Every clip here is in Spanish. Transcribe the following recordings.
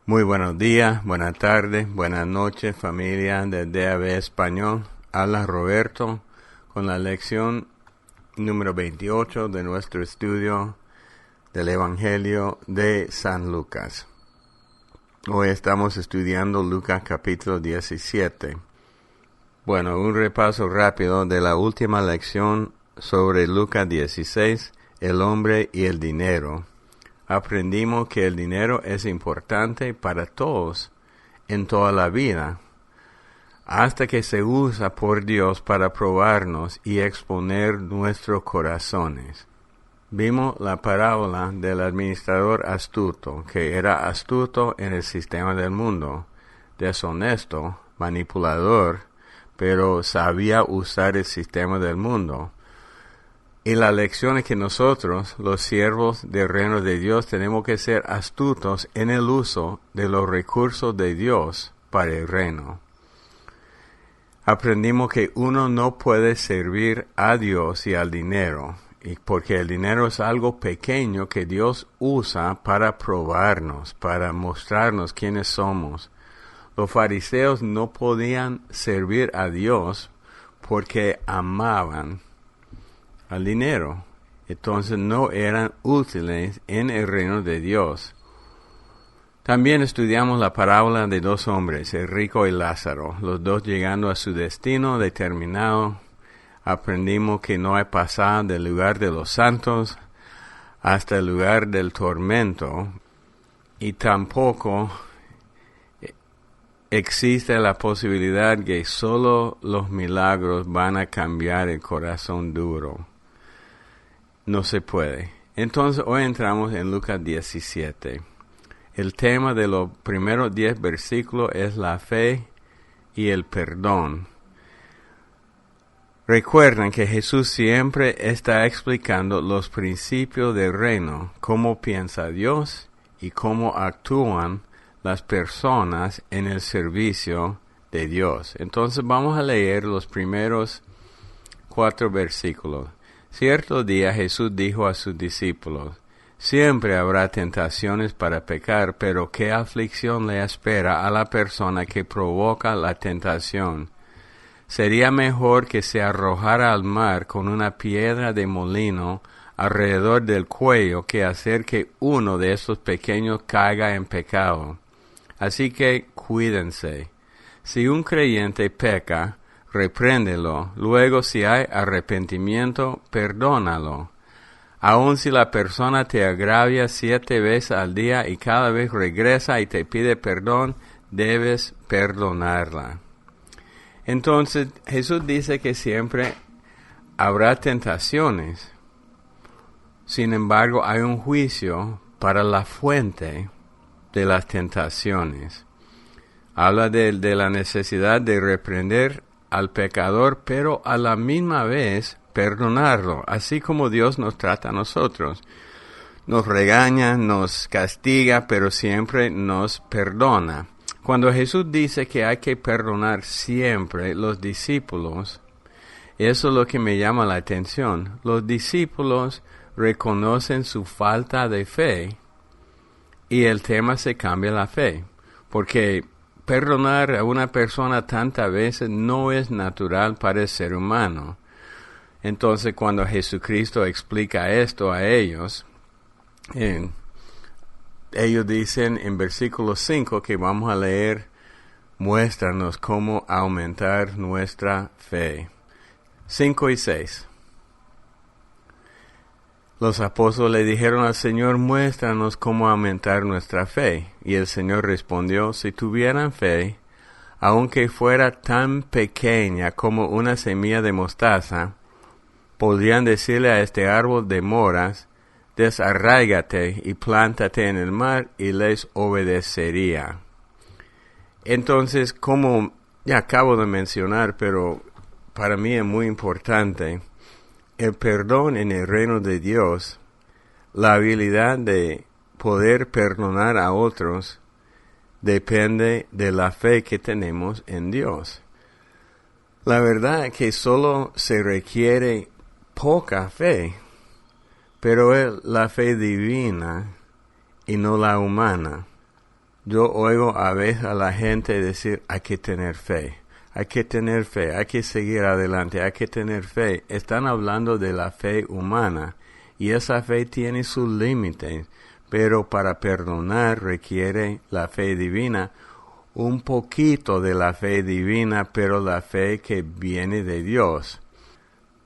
Muy buenos días, buenas tardes, buenas noches, familia de DAB Español. Habla Roberto con la lección número 28 de nuestro estudio del Evangelio de San Lucas. Hoy estamos estudiando Lucas capítulo 17. Bueno, un repaso rápido de la última lección sobre Lucas 16, el hombre y el dinero. Aprendimos que el dinero es importante para todos en toda la vida, hasta que se usa por Dios para probarnos y exponer nuestros corazones. Vimos la parábola del administrador astuto, que era astuto en el sistema del mundo, deshonesto, manipulador, pero sabía usar el sistema del mundo. Y la lección es que nosotros, los siervos del reino de Dios, tenemos que ser astutos en el uso de los recursos de Dios para el reino. Aprendimos que uno no puede servir a Dios y al dinero, porque el dinero es algo pequeño que Dios usa para probarnos, para mostrarnos quiénes somos. Los fariseos no podían servir a Dios porque amaban al dinero, entonces no eran útiles en el reino de Dios. También estudiamos la parábola de dos hombres, el rico y Lázaro, los dos llegando a su destino determinado. Aprendimos que no hay pasada del lugar de los santos hasta el lugar del tormento, y tampoco existe la posibilidad que solo los milagros van a cambiar el corazón duro. No se puede. Entonces hoy entramos en Lucas 17. El tema de los primeros 10 versículos es la fe y el perdón. Recuerden que Jesús siempre está explicando los principios del reino, cómo piensa Dios y cómo actúan las personas en el servicio de Dios. Entonces vamos a leer los primeros 4 versículos. Cierto día Jesús dijo a sus discípulos: siempre habrá tentaciones para pecar, pero ¿qué aflicción le espera a la persona que provoca la tentación? Sería mejor que se arrojara al mar con una piedra de molino alrededor del cuello que hacer que uno de esos pequeños caiga en pecado. Así que cuídense. Si un creyente peca, repréndelo. Luego, si hay arrepentimiento, perdónalo. Aun si la persona te agravia 7 veces al día y cada vez regresa y te pide perdón, debes perdonarla. Entonces, Jesús dice que siempre habrá tentaciones. Sin embargo, hay un juicio para la fuente de las tentaciones. Habla de la necesidad de reprender al pecador, pero a la misma vez perdonarlo, así como Dios nos trata a nosotros. Nos regaña, nos castiga, pero siempre nos perdona. Cuando Jesús dice que hay que perdonar siempre, los discípulos, eso es lo que me llama la atención. Los discípulos reconocen su falta de fe y el tema se cambia la fe, porque perdonar a una persona tantas veces no es natural para el ser humano. Entonces, cuando Jesucristo explica esto a ellos, ellos dicen en versículo 5 que vamos a leer: muéstranos cómo aumentar nuestra fe. 5 y 6. Los apóstoles le dijeron al Señor: muéstranos cómo aumentar nuestra fe. Y el Señor respondió: si tuvieran fe, aunque fuera tan pequeña como una semilla de mostaza, podrían decirle a este árbol de moras: desarráigate y plántate en el mar, y les obedecería. Entonces, como ya acabo de mencionar, pero para mí es muy importante, el perdón en el reino de Dios, la habilidad de poder perdonar a otros, depende de la fe que tenemos en Dios. La verdad es que solo se requiere poca fe, pero es la fe divina y no la humana. Yo oigo a veces a la gente decir, hay que tener fe, hay que tener fe, hay que seguir adelante, hay que tener fe. Están hablando de la fe humana y esa fe tiene sus límites, pero para perdonar requiere la fe divina, un poquito de la fe divina, pero la fe que viene de Dios.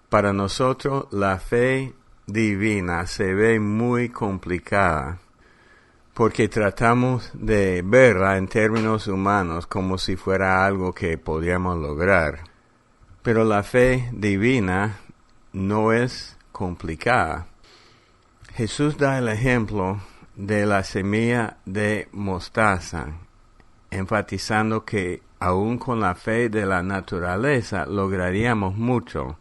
Para nosotros la fe divina se ve muy complicada, porque tratamos de verla en términos humanos como si fuera algo que podríamos lograr. Pero la fe divina no es complicada. Jesús da el ejemplo de la semilla de mostaza, enfatizando que aún con la fe de la naturaleza lograríamos mucho.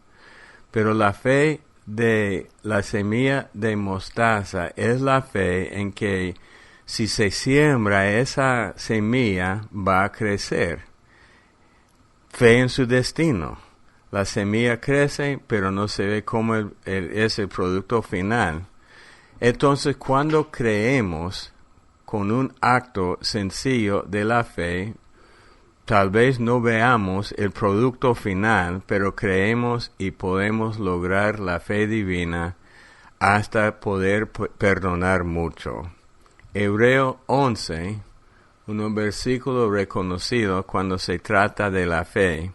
Pero la fe de la semilla de mostaza es la fe en que si se siembra esa semilla va a crecer. Fe en su destino. La semilla crece, pero no se ve como es el producto final. Entonces, cuando creemos con un acto sencillo de la fe, tal vez no veamos el producto final, pero creemos y podemos lograr la fe divina hasta poder perdonar mucho. Hebreo 11, un versículo reconocido cuando se trata de la fe.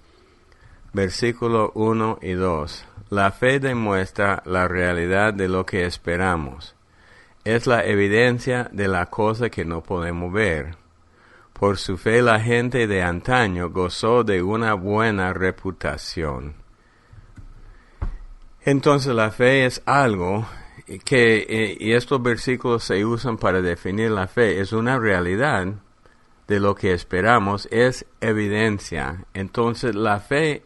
Versículo 1 y 2. La fe demuestra la realidad de lo que esperamos. Es la evidencia de la cosa que no podemos ver. Por su fe la gente de antaño gozó de una buena reputación. Entonces la fe es algo que, y estos versículos se usan para definir la fe, es una realidad de lo que esperamos, es evidencia. Entonces la fe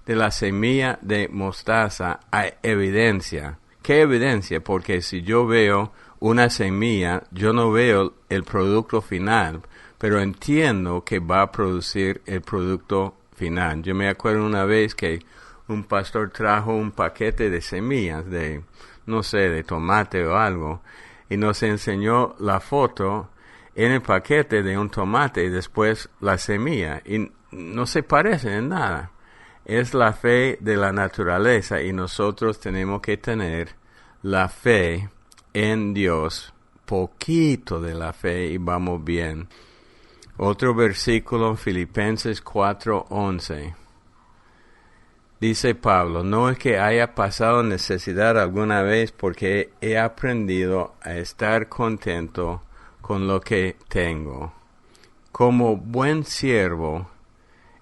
de la semilla de mostaza hay evidencia. ¿Qué evidencia? Porque si yo veo una semilla, yo no veo el producto final, pero entiendo que va a producir el producto final. Yo me acuerdo una vez que un pastor trajo un paquete de semillas de, no sé, de tomate o algo, y nos enseñó la foto en el paquete de un tomate y después la semilla, y no se parecen en nada. Es la fe de la naturaleza y nosotros tenemos que tener la fe en Dios, poquito de la fe y vamos bien. Otro versículo, Filipenses 4:11. Dice Pablo, no es que haya pasado necesidad alguna vez porque he aprendido a estar contento con lo que tengo. Como buen siervo,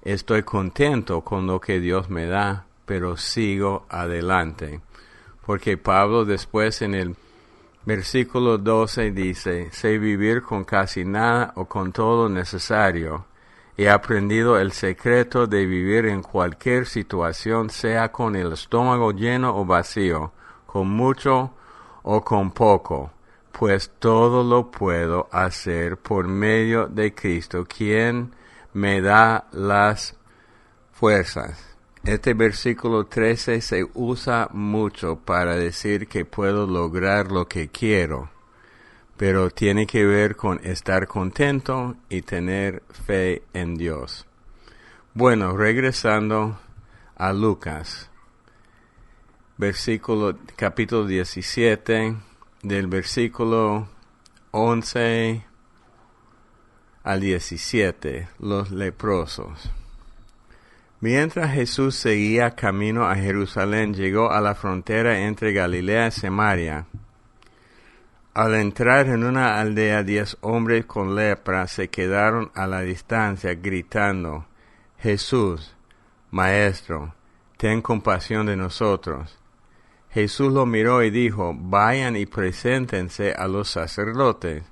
estoy contento con lo que Dios me da, pero sigo adelante. Porque Pablo después en el versículo 12 dice, sé vivir con casi nada o con todo lo necesario. He aprendido el secreto de vivir en cualquier situación, sea con el estómago lleno o vacío, con mucho o con poco, pues todo lo puedo hacer por medio de Cristo, quien me da las fuerzas. Este versículo 13 se usa mucho para decir que puedo lograr lo que quiero, pero tiene que ver con estar contento y tener fe en Dios. Bueno, regresando a Lucas, capítulo 17, del versículo 11 al 17, los leprosos. Mientras Jesús seguía camino a Jerusalén, llegó a la frontera entre Galilea y Samaria. Al entrar en una aldea, 10 hombres con lepra se quedaron a la distancia gritando, Jesús, Maestro, ten compasión de nosotros. Jesús lo miró y dijo, vayan y preséntense a los sacerdotes.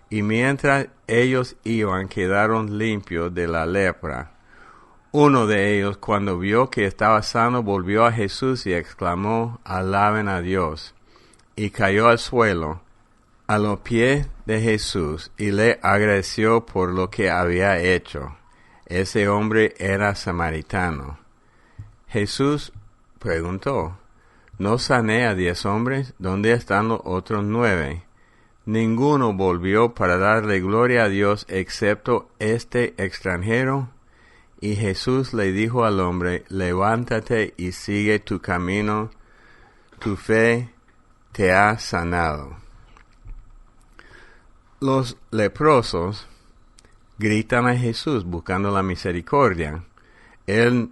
Y mientras ellos iban, quedaron limpios de la lepra. Uno de ellos, cuando vio que estaba sano, volvió a Jesús y exclamó, alaben a Dios. Y cayó al suelo, a los pies de Jesús, y le agradeció por lo que había hecho. Ese hombre era samaritano. Jesús preguntó, ¿no sané a 10 hombres? ¿Dónde están los otros 9? ninguno volvió para darle gloria a Dios excepto este extranjero. Y Jesús le dijo al hombre, levántate y sigue tu camino, tu fe te ha sanado. Los leprosos gritan a Jesús buscando la misericordia. Él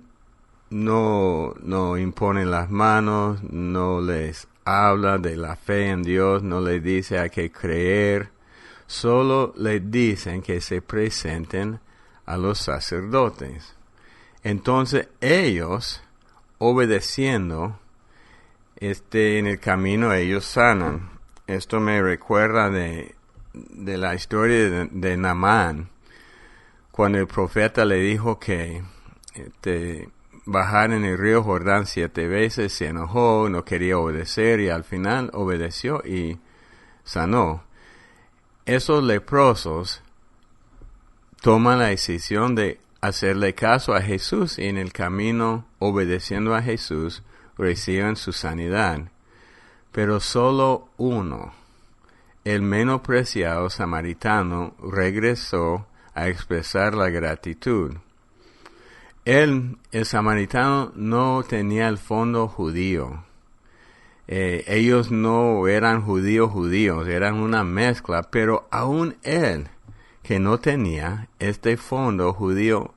no impone las manos, no les habla de la fe en Dios, no les dice hay que creer, solo les dicen que se presenten a los sacerdotes. Entonces ellos, obedeciendo, en el camino ellos sanan. Esto me recuerda de la historia de Naamán, cuando el profeta le dijo que bajar en el río Jordán 7 veces, se enojó, no quería obedecer y al final obedeció y sanó. Esos leprosos toman la decisión de hacerle caso a Jesús y en el camino, obedeciendo a Jesús, reciben su sanidad. Pero solo uno, el menospreciado samaritano, regresó a expresar la gratitud. El samaritano no tenía el fondo judío. Ellos no eran judíos, eran una mezcla, pero aún él, que no tenía este fondo judío,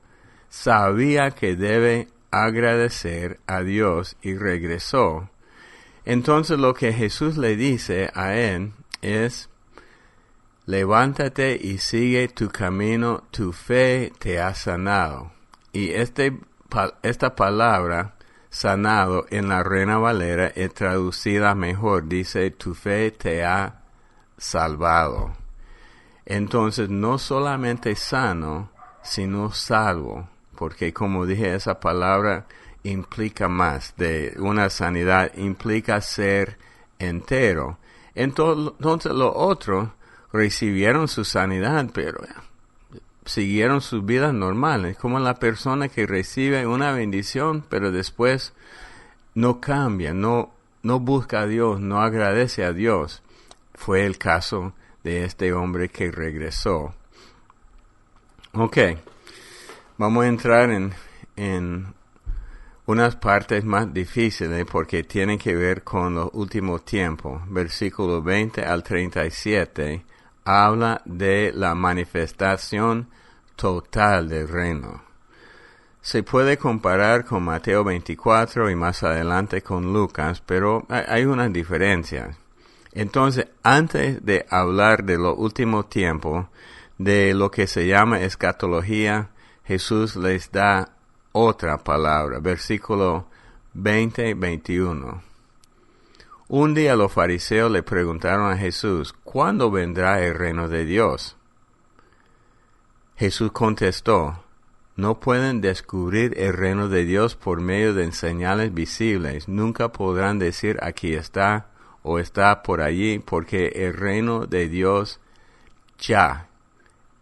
sabía que debe agradecer a Dios y regresó. Entonces lo que Jesús le dice a él es, levántate y sigue tu camino, tu fe te ha sanado. Y esta palabra, sanado, en la Reina Valera es traducida mejor, dice, tu fe te ha salvado. Entonces, no solamente sano, sino salvo, porque como dije, esa palabra implica más de una sanidad, implica ser entero. Entonces, los otros recibieron su sanidad, pero siguieron sus vidas normales, como la persona que recibe una bendición, pero después no cambia, no busca a Dios, no agradece a Dios. Fue el caso de este hombre que regresó. Ok, vamos a entrar en unas partes más difíciles porque tienen que ver con los últimos tiempos. Versículo 20 al 37 habla de la manifestación total del reino. Se puede comparar con Mateo 24 y más adelante con Lucas, pero hay unas diferencias. Entonces, antes de hablar de los últimos tiempos, de lo que se llama escatología, Jesús les da otra palabra, versículo 20 y 21. Un día los fariseos le preguntaron a Jesús, ¿cuándo vendrá el reino de Dios? Jesús contestó, no pueden descubrir el reino de Dios por medio de señales visibles, nunca podrán decir aquí está o está por allí, porque el reino de Dios ya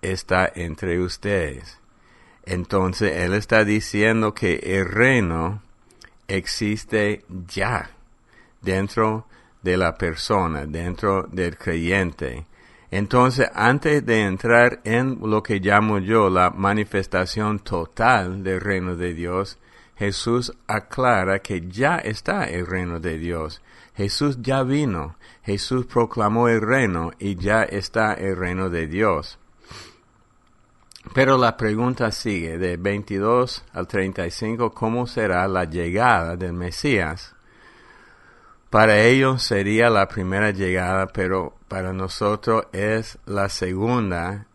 está entre ustedes. Entonces, Él está diciendo que el reino existe ya dentro de la persona, dentro del creyente. Entonces, antes de entrar en lo que llamo yo la manifestación total del reino de Dios, Jesús aclara que ya está el reino de Dios. Jesús ya vino, Jesús proclamó el reino y ya está el reino de Dios. Pero la pregunta sigue, de 22 al 35, ¿cómo será la llegada del Mesías? Para ellos sería la primera llegada, pero para nosotros es la segunda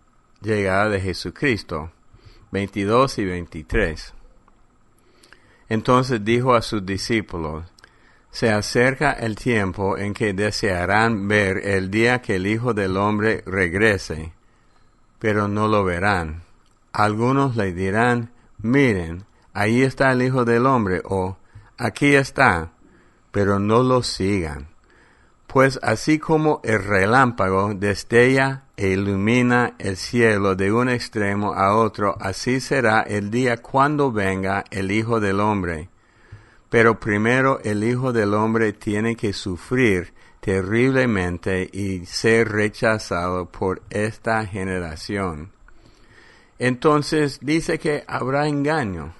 llegada de Jesucristo. 22 y 23. Entonces dijo a sus discípulos, se acerca el tiempo en que desearán ver el día que el Hijo del Hombre regrese, pero no lo verán. Algunos le dirán, miren, ahí está el Hijo del Hombre, o aquí está, pero no lo sigan. Pues así como el relámpago destella e ilumina el cielo de un extremo a otro, así será el día cuando venga el Hijo del Hombre. Pero primero el Hijo del Hombre tiene que sufrir terriblemente y ser rechazado por esta generación. Entonces dice que habrá engaño,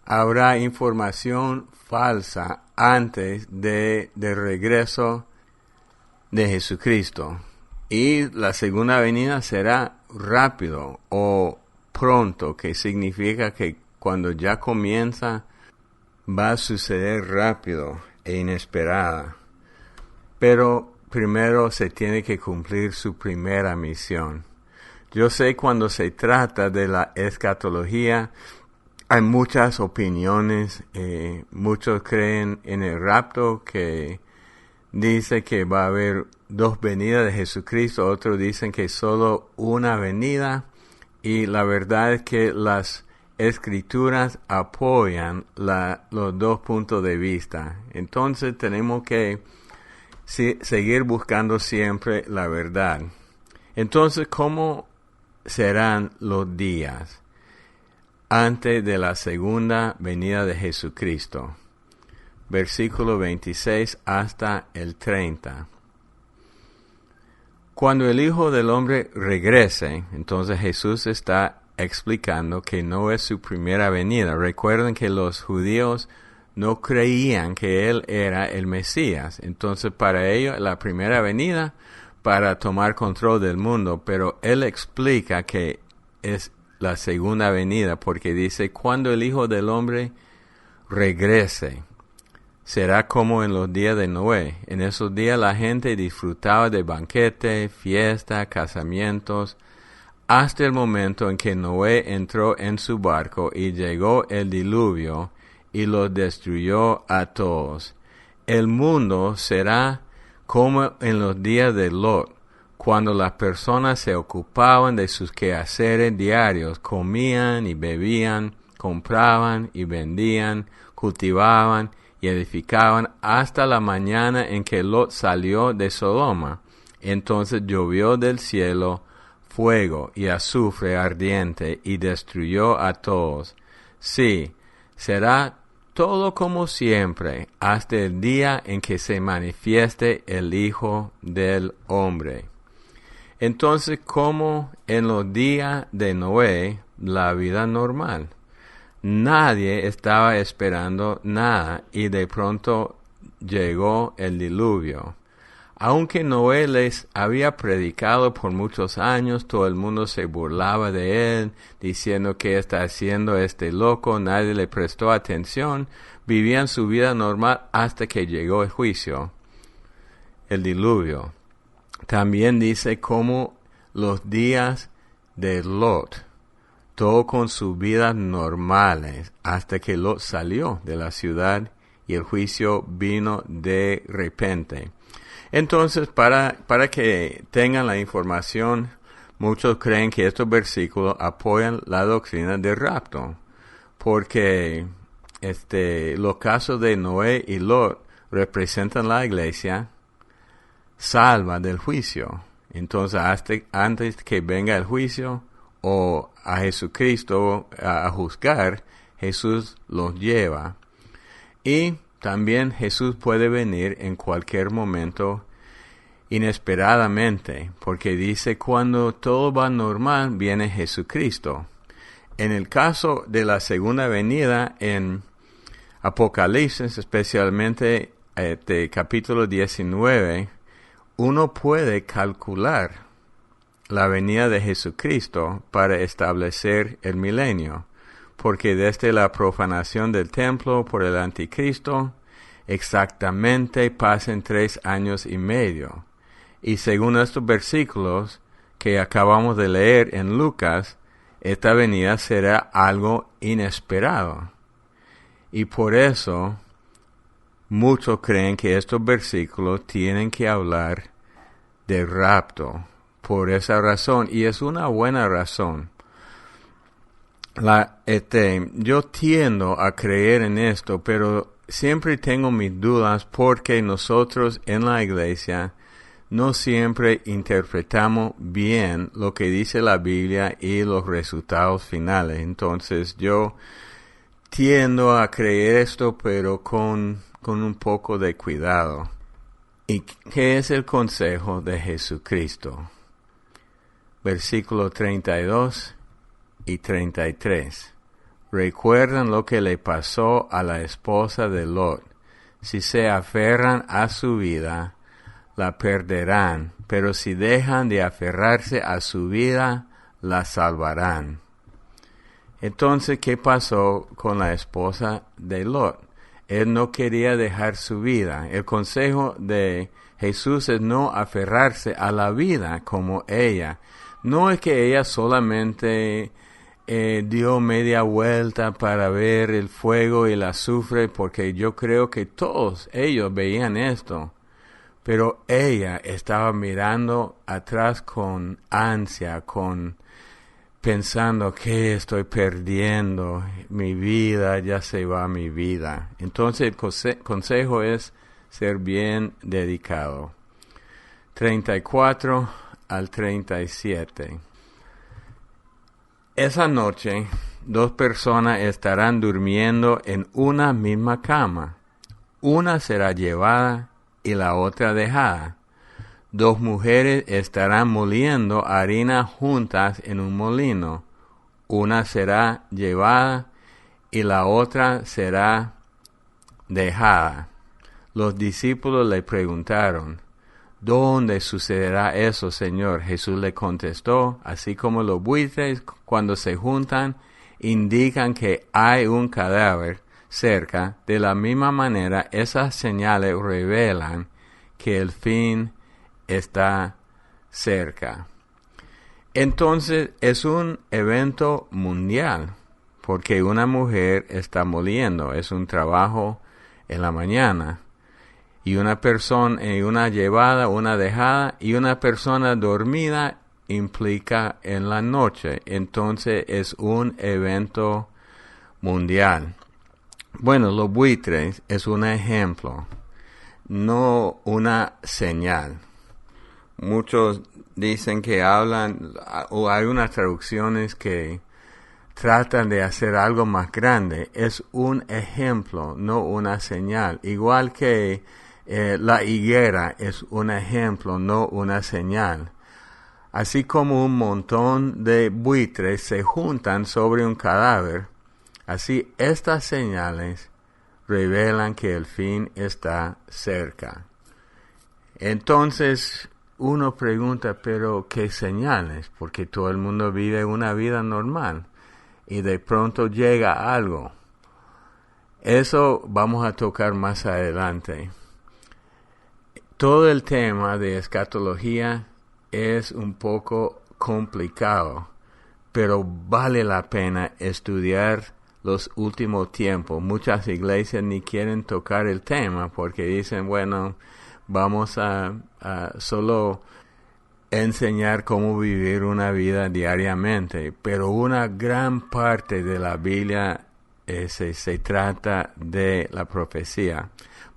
habrá información falsa antes del regreso de Jesucristo. Y la segunda venida será rápido o pronto, que significa que cuando ya comienza va a suceder rápido e inesperada. Pero primero se tiene que cumplir su primera misión. Yo sé cuando se trata de la escatología, hay muchas opiniones. Muchos creen en el rapto, que dice que va a haber 2 venidas de Jesucristo. Otros dicen que solo una venida. Y la verdad es que las escrituras apoyan los 2 puntos de vista. Entonces tenemos que seguir buscando siempre la verdad. Entonces, ¿cómo serán los días antes de la segunda venida de Jesucristo? Versículo 26 hasta el 30. Cuando el Hijo del Hombre regrese, entonces Jesús está explicando que no es su primera venida. Recuerden que los judíos no creían que Él era el Mesías. Entonces para ellos la primera venida para tomar control del mundo. Pero Él explica que es la segunda venida porque dice, cuando el Hijo del Hombre regrese, será como en los días de Noé. En esos días la gente disfrutaba de banquetes, fiestas, casamientos, hasta el momento en que Noé entró en su barco y llegó el diluvio y los destruyó a todos. El mundo será como en los días de Lot, cuando las personas se ocupaban de sus quehaceres diarios, comían y bebían, compraban y vendían, cultivaban y edificaban hasta la mañana en que Lot salió de Sodoma. Entonces llovió del cielo fuego y azufre ardiente y destruyó a todos. Sí, será todo como siempre hasta el día en que se manifieste el Hijo del Hombre. Entonces, como en los días de Noé, la vida normal. Nadie estaba esperando nada y de pronto llegó el diluvio. Aunque Noé les había predicado por muchos años, todo el mundo se burlaba de él, diciendo que está haciendo este loco, nadie le prestó atención, vivían su vida normal hasta que llegó el juicio, el diluvio. También dice como los días de Lot, todo con sus vidas normales, hasta que Lot salió de la ciudad y el juicio vino de repente. Entonces, para que tengan la información, muchos creen que estos versículos apoyan la doctrina del rapto, porque los casos de Noé y Lot representan la iglesia salva del juicio. Entonces, antes que venga el juicio o a Jesucristo a juzgar, Jesús los lleva. Y también Jesús puede venir en cualquier momento inesperadamente, porque dice cuando todo va normal, viene Jesucristo. En el caso de la segunda venida en Apocalipsis, especialmente capítulo 19, uno puede calcular la venida de Jesucristo para establecer el milenio, porque desde la profanación del templo por el anticristo, exactamente pasan 3 años y medio. Y según estos versículos que acabamos de leer en Lucas, esta venida será algo inesperado. Y por eso, muchos creen que estos versículos tienen que hablar de rapto, por esa razón, y es una buena razón. Yo tiendo a creer en esto, pero siempre tengo mis dudas porque nosotros en la iglesia no siempre interpretamos bien lo que dice la Biblia y los resultados finales. Entonces yo tiendo a creer esto, pero con un poco de cuidado. ¿Y qué es el consejo de Jesucristo? Versículo 32 y 33. Recuerdan lo que le pasó a la esposa de Lot. Si se aferran a su vida, la perderán, pero si dejan de aferrarse a su vida, la salvarán. Entonces, ¿qué pasó con la esposa de Lot? Él no quería dejar su vida. El consejo de Jesús es no aferrarse a la vida como ella. No es que ella solamente dio media vuelta para ver el fuego y el azufre, porque yo creo que todos ellos veían esto. Pero ella estaba mirando atrás con ansia, pensando que estoy perdiendo mi vida, ya se va mi vida. Entonces el consejo es ser bien dedicado. 34 al 37. Esa noche, 2 personas estarán durmiendo en una misma cama. Una será llevada y la otra dejada. 2 mujeres estarán moliendo harina juntas en un molino. Una será llevada y la otra será dejada. Los discípulos le preguntaron, ¿dónde sucederá eso, Señor? Jesús le contestó, así como los buitres cuando se juntan indican que hay un cadáver cerca, de la misma manera esas señales revelan que el fin está cerca. Entonces es un evento mundial, porque una mujer está moliendo, es un trabajo en la mañana, y una persona, una llevada, una dejada, y una persona dormida implica en la noche. Entonces es un evento mundial. Bueno, los buitres es un ejemplo, no una señal. Muchos dicen que hablan, o hay unas traducciones que tratan de hacer algo más grande. Es un ejemplo, no una señal. Igual que la higuera es un ejemplo, no una señal. Así como un montón de buitres se juntan sobre un cadáver, así estas señales revelan que el fin está cerca. Entonces uno pregunta, pero ¿qué señales? Porque todo el mundo vive una vida normal y de pronto llega algo. Eso vamos a tocar más adelante. Todo el tema de escatología es un poco complicado, pero vale la pena estudiar los últimos tiempos. Muchas iglesias ni quieren tocar el tema porque dicen, bueno, vamos a solo enseñar cómo vivir una vida diariamente, pero una gran parte de la Biblia se trata de la profecía.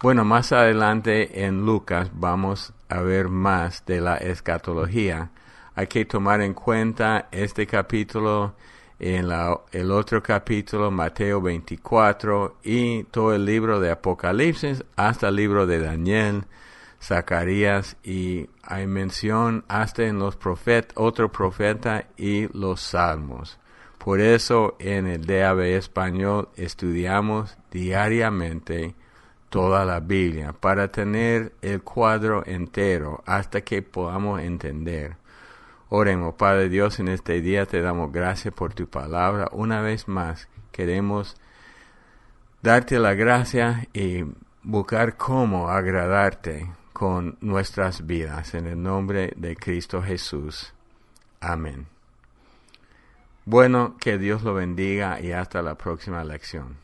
Bueno, más adelante en Lucas vamos a ver más de la escatología. Hay que tomar en cuenta este capítulo, el otro capítulo, Mateo 24, y todo el libro de Apocalipsis, hasta el libro de Daniel, Zacarías, y hay mención hasta en los otro profeta y los salmos. Por eso en el DAB español estudiamos diariamente toda la Biblia para tener el cuadro entero hasta que podamos entender. Oremos. Padre Dios, en este día te damos gracias por tu palabra. Una vez más queremos darte la gracia y buscar cómo agradarte con nuestras vidas. En el nombre de Cristo Jesús. Amén. Bueno, que Dios lo bendiga y hasta la próxima lección.